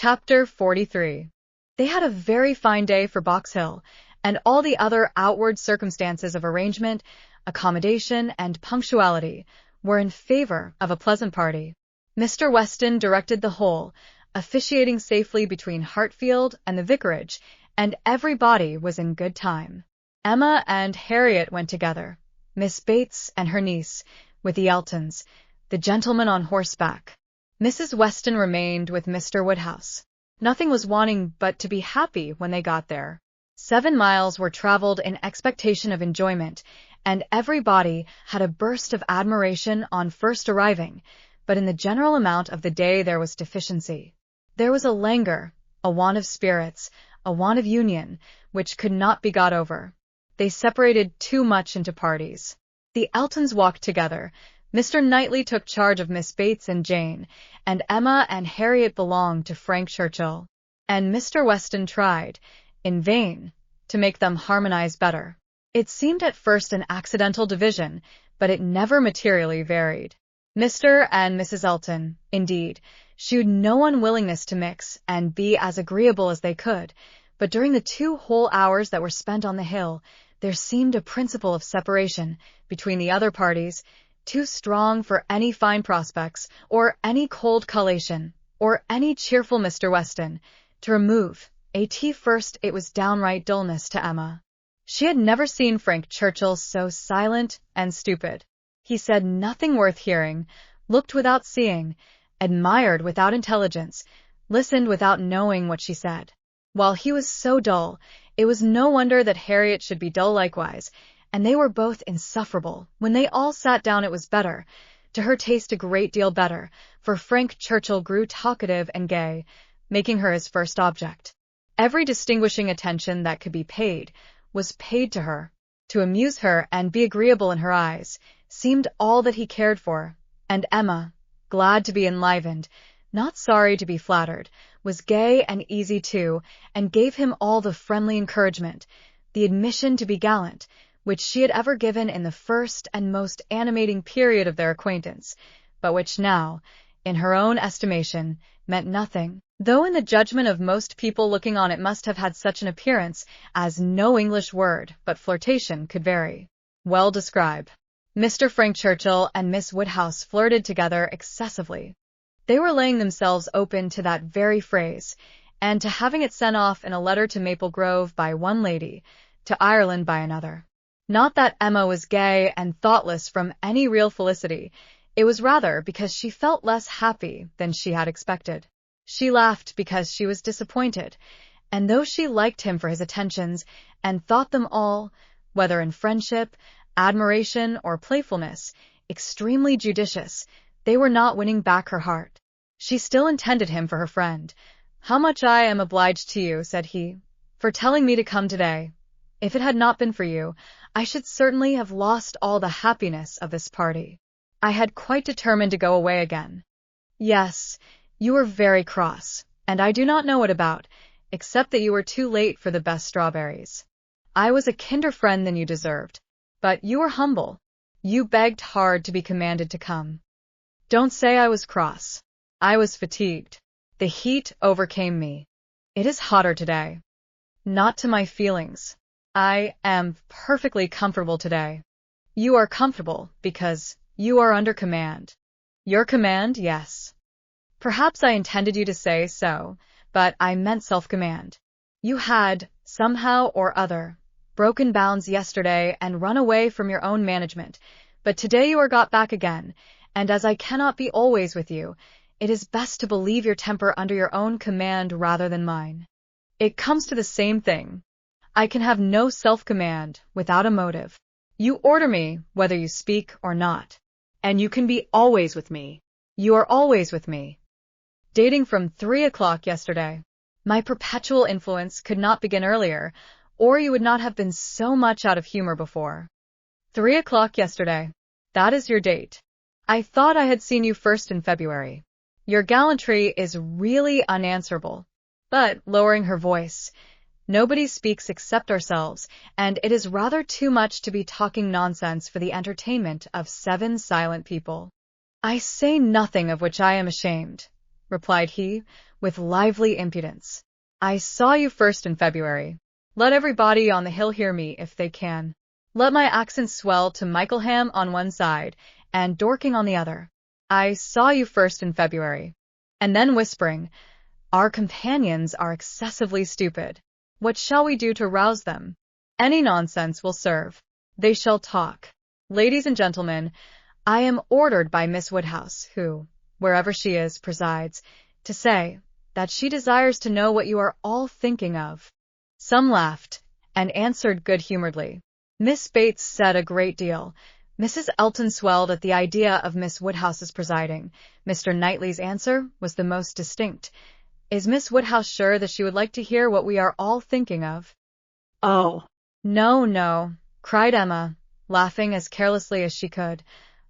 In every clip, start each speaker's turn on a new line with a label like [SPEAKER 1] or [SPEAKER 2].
[SPEAKER 1] Chapter 43. They had a very fine day for Box Hill, and all the other outward circumstances of arrangement, accommodation, and punctuality were in favor of a pleasant party. Mr. Weston directed the whole, officiating safely between Hartfield and the vicarage, and everybody was in good time. Emma and Harriet went together, Miss Bates and her niece, with the Eltons, the gentleman on horseback. Mrs. Weston remained with Mr. Woodhouse. Nothing was wanting but to be happy when they got there. 7 miles were traveled in expectation of enjoyment, and everybody had a burst of admiration on first arriving, but in the general amount of the day there was deficiency. There was a languor, a want of spirits, a want of union, which could not be got over. They separated too much into parties. The Eltons walked together. Mr. Knightley took charge of Miss Bates and Jane, and Emma and Harriet belonged to Frank Churchill. And Mr. Weston tried, in vain, to make them harmonize better. It seemed at first an accidental division, but it never materially varied. Mr. and Mrs. Elton, indeed, shewed no unwillingness to mix and be as agreeable as they could, but during the 2 whole hours that were spent on the hill, there seemed a principle of separation between the other parties, too strong for any fine prospects, or any cold collation, or any cheerful Mr. Weston, to remove. First it was downright dullness to Emma. She had never seen Frank Churchill so silent and stupid. He said nothing worth hearing, looked without seeing, admired without intelligence, listened without knowing what she said. While he was so dull, it was no wonder that Harriet should be dull likewise, and they were both insufferable. When they all sat down it was better, to her taste a great deal better, for Frank Churchill grew talkative and gay, making her his first object. Every distinguishing attention that could be paid was paid to her. To amuse her and be agreeable in her eyes seemed all that he cared for, and Emma, glad to be enlivened, not sorry to be flattered, was gay and easy too, and gave him all the friendly encouragement, the admission to be gallant, which she had ever given in the first and most animating period of their acquaintance, but which now, in her own estimation, meant nothing, though in the judgment of most people looking on it must have had such an appearance as no English word but flirtation could very well describe. Mr. Frank Churchill and Miss Woodhouse flirted together excessively. They were laying themselves open to that very phrase, and to having it sent off in a letter to Maple Grove by one lady, to Ireland by another. Not that Emma was gay and thoughtless from any real felicity, it was rather because she felt less happy than she had expected. She laughed because she was disappointed, and though she liked him for his attentions, and thought them all, whether in friendship, admiration, or playfulness, extremely judicious, they were not winning back her heart. She still intended him for her friend. "How much I am obliged to you," said he, "for telling me to come today. If it had not been for you, I should certainly have lost all the happiness of this party. I had quite determined to go away again." "Yes, you were very cross, and I do not know what about, except that you were too late for the best strawberries. I was a kinder friend than you deserved, but you were humble. You begged hard to be commanded to come." "Don't say I was cross. I was fatigued. The heat overcame me. It is hotter today." "Not to my feelings. I am perfectly comfortable today." "You are comfortable because you are under command." "Your command, yes. Perhaps I intended you to say so, but I meant self-command. You had, somehow or other, broken bounds yesterday and run away from your own management, but today you are got back again, and as I cannot be always with you, it is best to believe your temper under your own command rather than mine. It comes to the same thing. I can have no self-command without a motive. You order me whether you speak or not, and you can be always with me. You are always with me. Dating from 3 o'clock yesterday. My perpetual influence could not begin earlier, or you would not have been so much out of humor before. 3 o'clock yesterday. That is your date. I thought I had seen you first in February. Your gallantry is really unanswerable." But, lowering her voice, "Nobody speaks except ourselves, and it is rather too much to be talking nonsense for the entertainment of 7 silent people. I say nothing of which I am ashamed. replied he, with lively impudence. I saw you first in February. Let everybody on the hill hear me if they can. Let my accent swell to Mickleham on one side, and Dorking on the other. I saw you first in February. And then whispering, our companions are excessively stupid. What shall we do to rouse them? Any nonsense will serve. They shall talk. Ladies and gentlemen, I am ordered by Miss Woodhouse, who, wherever she is, presides, to say that she desires to know what you are all thinking of. Some laughed, and answered good-humoredly. Miss Bates said a great deal. Mrs. Elton swelled at the idea of Miss Woodhouse's presiding. Mr. Knightley's answer was the most distinct. Is Miss Woodhouse sure that she would like to hear what we are all thinking of?
[SPEAKER 2] Oh,
[SPEAKER 1] No, no, cried Emma, laughing as carelessly as she could.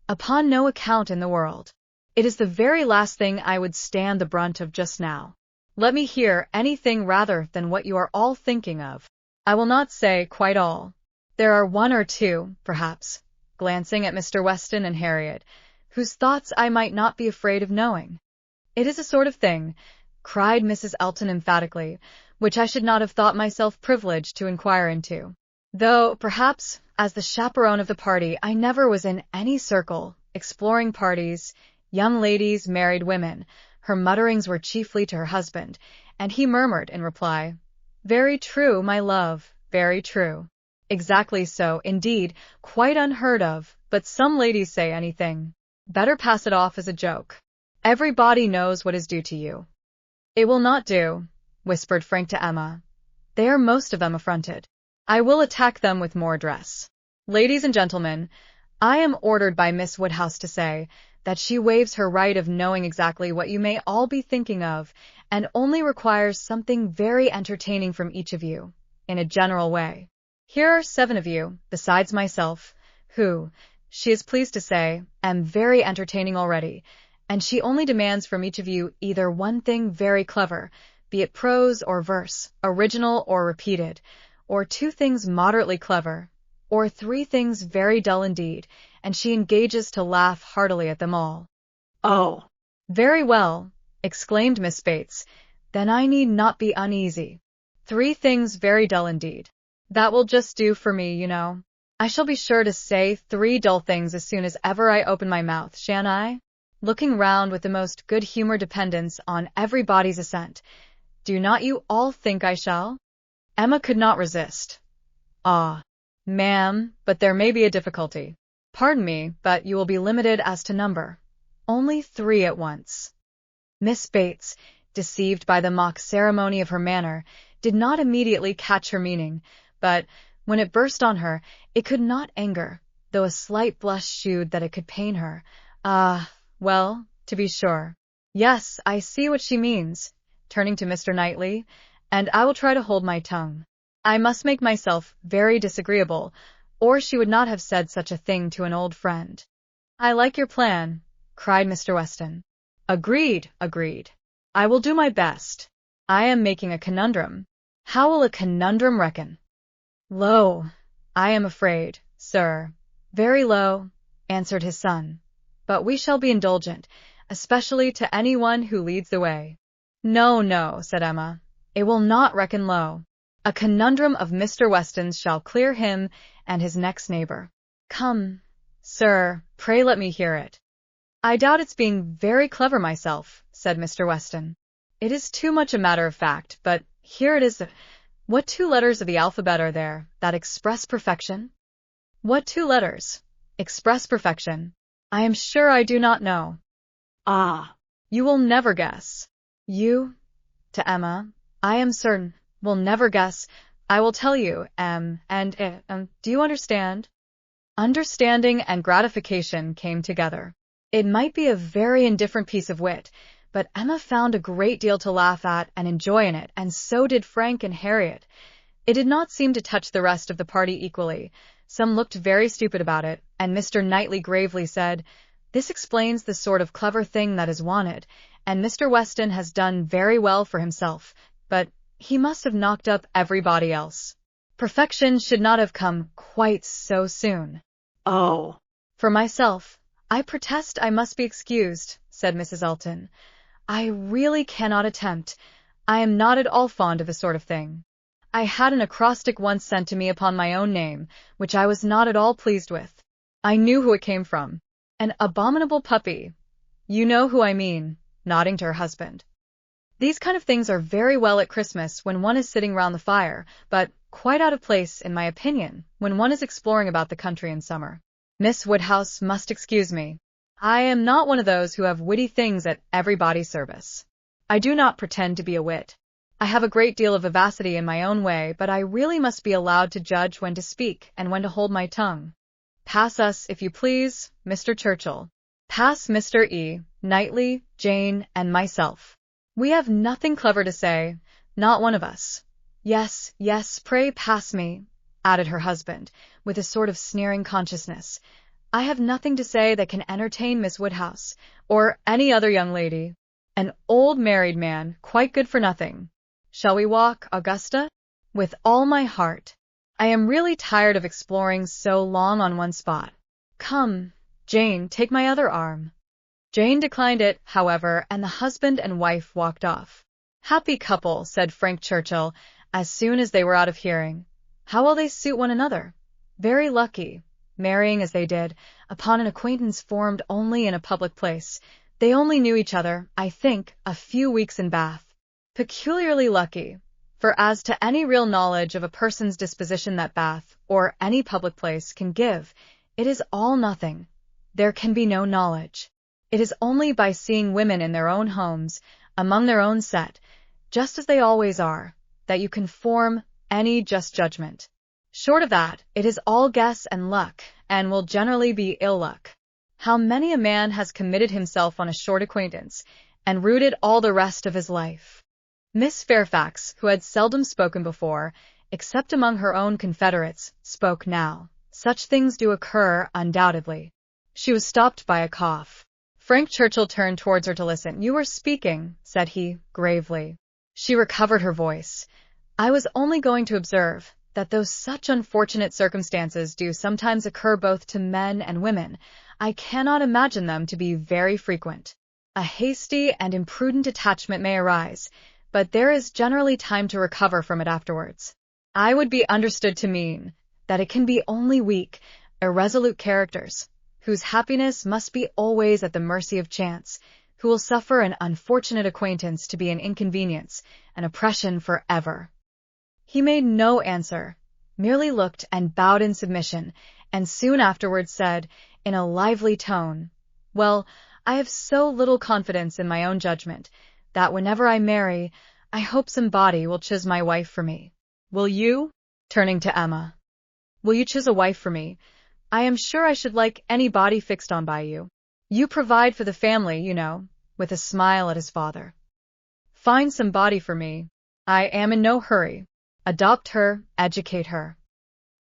[SPEAKER 1] Upon no account in the world. It is the very last thing I would stand the brunt of just now. Let me hear anything rather than what you are all thinking of. I will not say quite all. There are one or two, perhaps, glancing at Mr. Weston and Harriet, whose thoughts I might not be afraid of knowing. It is a sort of thing, cried Mrs. Elton emphatically, which I should not have thought myself privileged to inquire into. Though, perhaps, as the chaperone of the party, I never was in any circle, exploring parties, young ladies, married women. Her mutterings were chiefly to her husband, and he murmured in reply, Very true, my love, very true. Exactly so, indeed, quite unheard of, but some ladies say anything. Better pass it off as a joke. Everybody knows what is due to you. It will not do, whispered Frank to Emma. They are most of them affronted. I will attack them with more address. Ladies and gentlemen, I am ordered by Miss Woodhouse to say that she waives her right of knowing exactly what you may all be thinking of, and only requires something very entertaining from each of you, in a general way. Here are 7 of you, besides myself, who, she is pleased to say, am very entertaining already, and she only demands from each of you either one thing very clever, be it prose or verse, original or repeated, or 2 things moderately clever, or 3 things very dull indeed, and she engages to laugh heartily at them all.
[SPEAKER 2] Oh,
[SPEAKER 1] Very well, exclaimed Miss Bates, then I need not be uneasy. 3 things very dull indeed. That will just do for me, you know. I shall be sure to say 3 dull things as soon as ever I open my mouth, shan't I? Looking round with the most good-humoured dependence on everybody's assent. Do not you all think I shall? Emma could not resist. Ah, ma'am, but there may be a difficulty. Pardon me, but you will be limited as to number. Only 3 at once. Miss Bates, deceived by the mock ceremony of her manner, did not immediately catch her meaning, but, when it burst on her, it could not anger, though a slight blush shewed that it could pain her. Ah, well, to be sure. Yes, I see what she means, turning to Mr. Knightley, and I will try to hold my tongue. I must make myself very disagreeable, or she would not have said such a thing to an old friend. I like your plan, cried Mr. Weston. Agreed, agreed. I will do my best. I am making a conundrum. How will a conundrum reckon? Low, I am afraid, sir. Very low, answered his son. But we shall be indulgent, especially to any one who leads the way. No, no, said Emma. It will not reckon low. A conundrum of Mr. Weston's shall clear him and his next neighbor. Come, sir, pray let me hear it. I doubt its being very clever myself, said Mr. Weston. It is too much a matter of fact, but here it is. What 2 letters of the alphabet are there that express perfection? What 2 letters express perfection? I am sure I do not know.
[SPEAKER 2] ah,
[SPEAKER 1] You will never guess. You, to Emma, I am certain, will never guess. I will tell you, do you understand? Understanding and gratification came together. It might be a very indifferent piece of wit, but Emma found a great deal to laugh at and enjoy in it, and so did Frank and Harriet. It did not seem to touch the rest of the party equally. Some looked very stupid about it, and Mr. Knightley gravely said, This explains the sort of clever thing that is wanted, and Mr. Weston has done very well for himself, but he must have knocked up everybody else. Perfection should not have come quite so soon.
[SPEAKER 2] oh,
[SPEAKER 1] For myself, I protest I must be excused, said Mrs. Elton. I really cannot attempt. I am not at all fond of this sort of thing. I had an acrostic once sent to me upon my own name, which I was not at all pleased with. I knew who it came from. An abominable puppy. You know who I mean, nodding to her husband. These kind of things are very well at Christmas when one is sitting round the fire, but quite out of place, in my opinion, when one is exploring about the country in summer. Miss Woodhouse must excuse me. I am not one of those who have witty things at everybody's service. I do not pretend to be a wit. I have a great deal of vivacity in my own way, but I really must be allowed to judge when to speak and when to hold my tongue. Pass us, if you please, Mr. Churchill. Pass Mr. E., Knightley, Jane, and myself. We have nothing clever to say, not one of us. Yes, yes, pray pass me, added her husband, with a sort of sneering consciousness. I have nothing to say that can entertain Miss Woodhouse, or any other young lady. An old married man, quite good for nothing. Shall we walk, Augusta? With all my heart. I am really tired of exploring so long on one spot. Come, Jane, take my other arm. Jane declined it, however, and the husband and wife walked off. Happy couple, said Frank Churchill, as soon as they were out of hearing. How will they suit one another? Very lucky, marrying as they did, upon an acquaintance formed only in a public place. They only knew each other, I think, a few weeks in Bath. Peculiarly lucky, for as to any real knowledge of a person's disposition that Bath, or any public place, can give, it is all nothing. There can be no knowledge. It is only by seeing women in their own homes, among their own set, just as they always are, that you can form any just judgment. Short of that, it is all guess and luck, and will generally be ill luck. How many a man has committed himself on a short acquaintance, and rooted all the rest of his life? Miss Fairfax, who had seldom spoken before, except among her own confederates, spoke now. Such things do occur, undoubtedly. She was stopped by a cough. Frank Churchill turned towards her to listen. You were speaking, said he, gravely. She recovered her voice. I was only going to observe that though such unfortunate circumstances do sometimes occur both to men and women, I cannot imagine them to be very frequent. A hasty and imprudent attachment may arise, but there is generally time to recover from it afterwards. I would be understood to mean that it can be only weak, irresolute characters, whose happiness must be always at the mercy of chance, who will suffer an unfortunate acquaintance to be an inconvenience, an oppression for ever. He made no answer, merely looked and bowed in submission, and soon afterwards said, in a lively tone, Well, I have so little confidence in my own judgment, that whenever I marry, I hope somebody will choose my wife for me. Will you? Turning to Emma. Will you choose a wife for me? I am sure I should like anybody fixed on by you. You provide for the family, you know, with a smile at his father. Find somebody for me. I am in no hurry. Adopt her, educate her,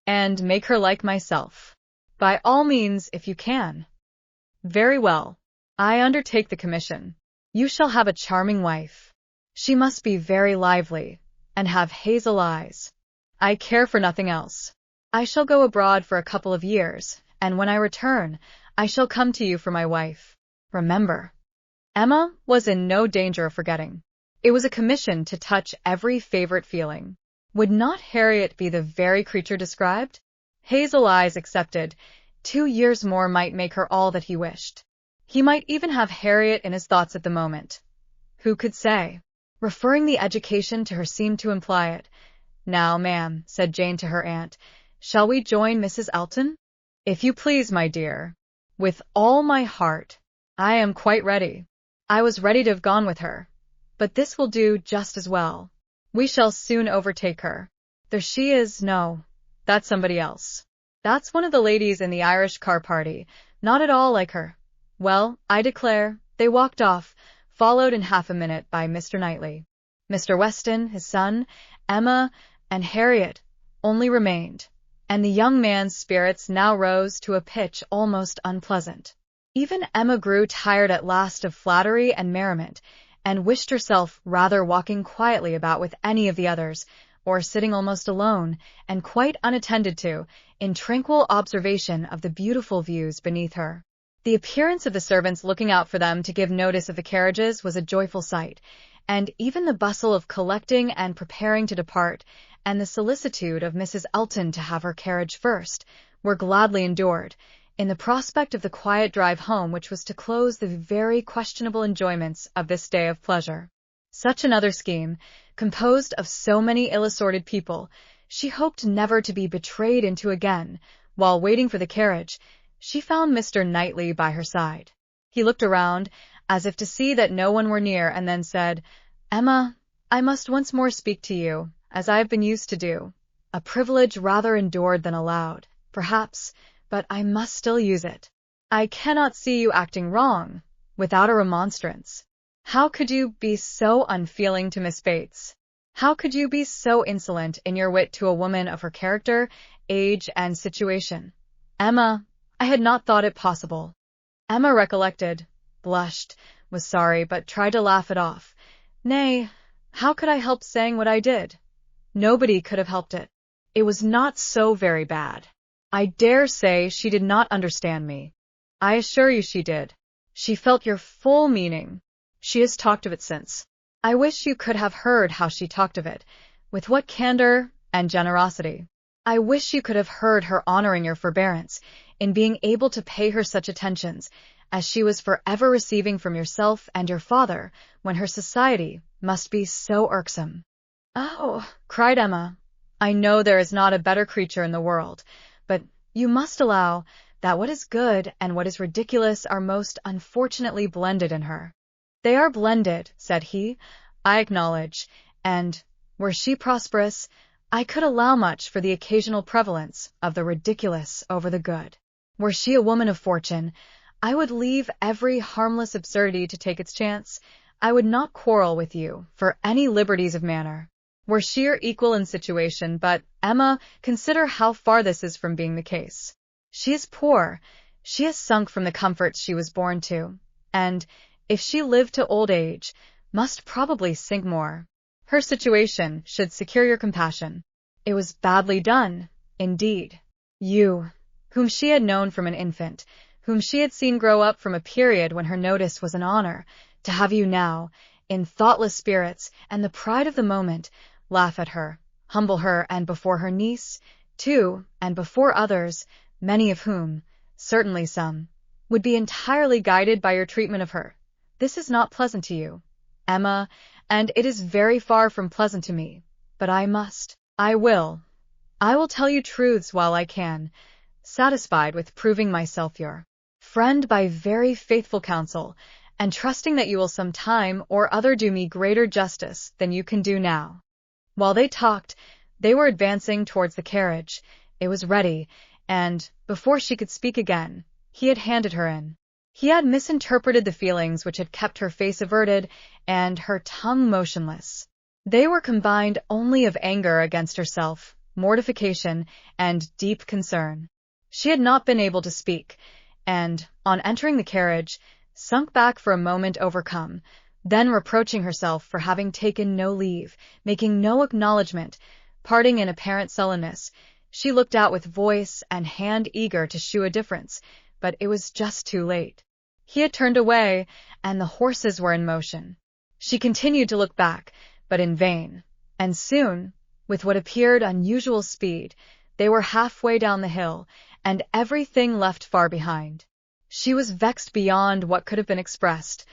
[SPEAKER 1] and make her like myself. By all means, if you can. Very well. I undertake the commission. You shall have a charming wife. She must be very lively, and have hazel eyes. I care for nothing else. I shall go abroad for a couple of years, and when I return, I shall come to you for my wife. Remember. Emma was in no danger of forgetting. It was a commission to touch every favorite feeling. Would not Harriet be the very creature described? Hazel eyes accepted. 2 years more might make her all that he wished. He might even have Harriet in his thoughts at the moment. Who could say? Referring the education to her seemed to imply it. Now, ma'am, said Jane to her aunt, shall we join Mrs. Elton? If you please, my dear. With all my heart. I am quite ready. I was ready to have gone with her. But this will do just as well. We shall soon overtake her. There she is. No, that's somebody else. That's one of the ladies in the Irish car party, not at all like her. Well, I declare, they walked off, followed in half a minute by Mr. Knightley. Mr. Weston, his son, Emma, and Harriet only remained, and the young man's spirits now rose to a pitch almost unpleasant. Even Emma grew tired at last of flattery and merriment, and wished herself rather walking quietly about with any of the others, or sitting almost alone, and quite unattended to, in tranquil observation of the beautiful views beneath her. The appearance of the servants looking out for them to give notice of the carriages was a joyful sight, and even the bustle of collecting and preparing to depart, and the solicitude of Mrs. Elton to have her carriage first, were gladly endured, in the prospect of the quiet drive home which was to close the very questionable enjoyments of this day of pleasure. Such another scheme, composed of so many ill-assorted people, she hoped never to be betrayed into again. While waiting for the carriage, she found Mr. Knightley by her side. He looked around, as if to see that no one were near, and then said, "Emma, I must once more speak to you, as I have been used to do. A privilege rather endured than allowed, perhaps, but I must still use it. I cannot see you acting wrong, without a remonstrance. How could you be so unfeeling to Miss Bates? How could you be so insolent in your wit to a woman of her character, age, and situation? Emma, I had not thought it possible." Emma recollected, blushed, was sorry, but tried to laugh it off. "Nay, how could I help saying what I did? Nobody could have helped it. It was not so very bad. I dare say she did not understand me. I assure you she did. She felt your full meaning. She has talked of it since. I wish you could have heard how she talked of it, with what candor and generosity. I wish you could have heard her honoring your forbearance in being able to pay her such attentions as she was forever receiving from yourself and your father, when her society must be so irksome." "Oh," cried Emma, "I know there is not a better creature in the world, but you must allow that what is good and what is ridiculous are most unfortunately blended in her." "They are blended," said he, "I acknowledge, and, were she prosperous, I could allow much for the occasional prevalence of the ridiculous over the good. Were she a woman of fortune, I would leave every harmless absurdity to take its chance. I would not quarrel with you for any liberties of manner. Were she your equal in situation, but, Emma, consider how far this is from being the case. She is poor, she has sunk from the comforts she was born to, and, if she lived to old age, must probably sink more. Her situation should secure your compassion. It was badly done, indeed. You, whom she had known from an infant, whom she had seen grow up from a period when her notice was an honor, to have you now, in thoughtless spirits and the pride of the moment, laugh at her, humble her, and before her niece, too, and before others, many of whom, certainly some, would be entirely guided by your treatment of her. This is not pleasant to you, Emma, and it is very far from pleasant to me, but I will tell you truths while I can, satisfied with proving myself your friend by very faithful counsel, and trusting that you will some time or other do me greater justice than you can do now." While they talked, they were advancing towards the carriage. It was ready, and, before she could speak again, he had handed her in. He had misinterpreted the feelings which had kept her face averted and her tongue motionless. They were combined only of anger against herself, mortification, and deep concern. She had not been able to speak, and, on entering the carriage, sunk back for a moment overcome, then reproaching herself for having taken no leave, making no acknowledgment, parting in apparent sullenness, she looked out with voice and hand eager to shew a difference, but it was just too late. He had turned away, and the horses were in motion. She continued to look back, but in vain, and soon, with what appeared unusual speed, they were halfway down the hill, and everything left far behind. She was vexed beyond what could have been expressed,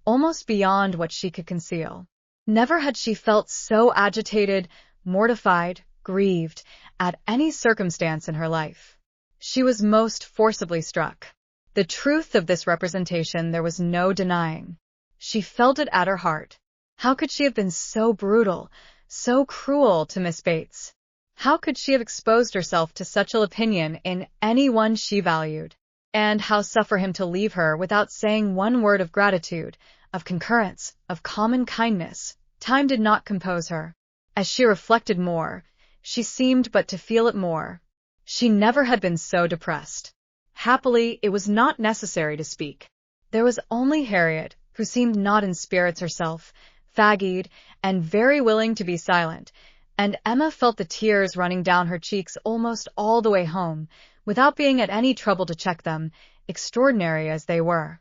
[SPEAKER 1] almost beyond what she could conceal. Never had she felt so agitated, mortified, grieved, at any circumstance in her life. She was most forcibly struck. The truth of this representation there was no denying. She felt it at her heart. How could she have been so brutal, so cruel to Miss Bates? How could she have exposed herself to such ill opinion in any one she valued? And how suffer him to leave her without saying one word of gratitude, of concurrence, of common kindness? Time did not compose her. As she reflected more, she seemed but to feel it more. She never had been so depressed. Happily, it was not necessary to speak. There was only Harriet, who seemed not in spirits herself, fagged, and very willing to be silent, and Emma felt the tears running down her cheeks almost all the way home, without being at any trouble to check them, extraordinary as they were.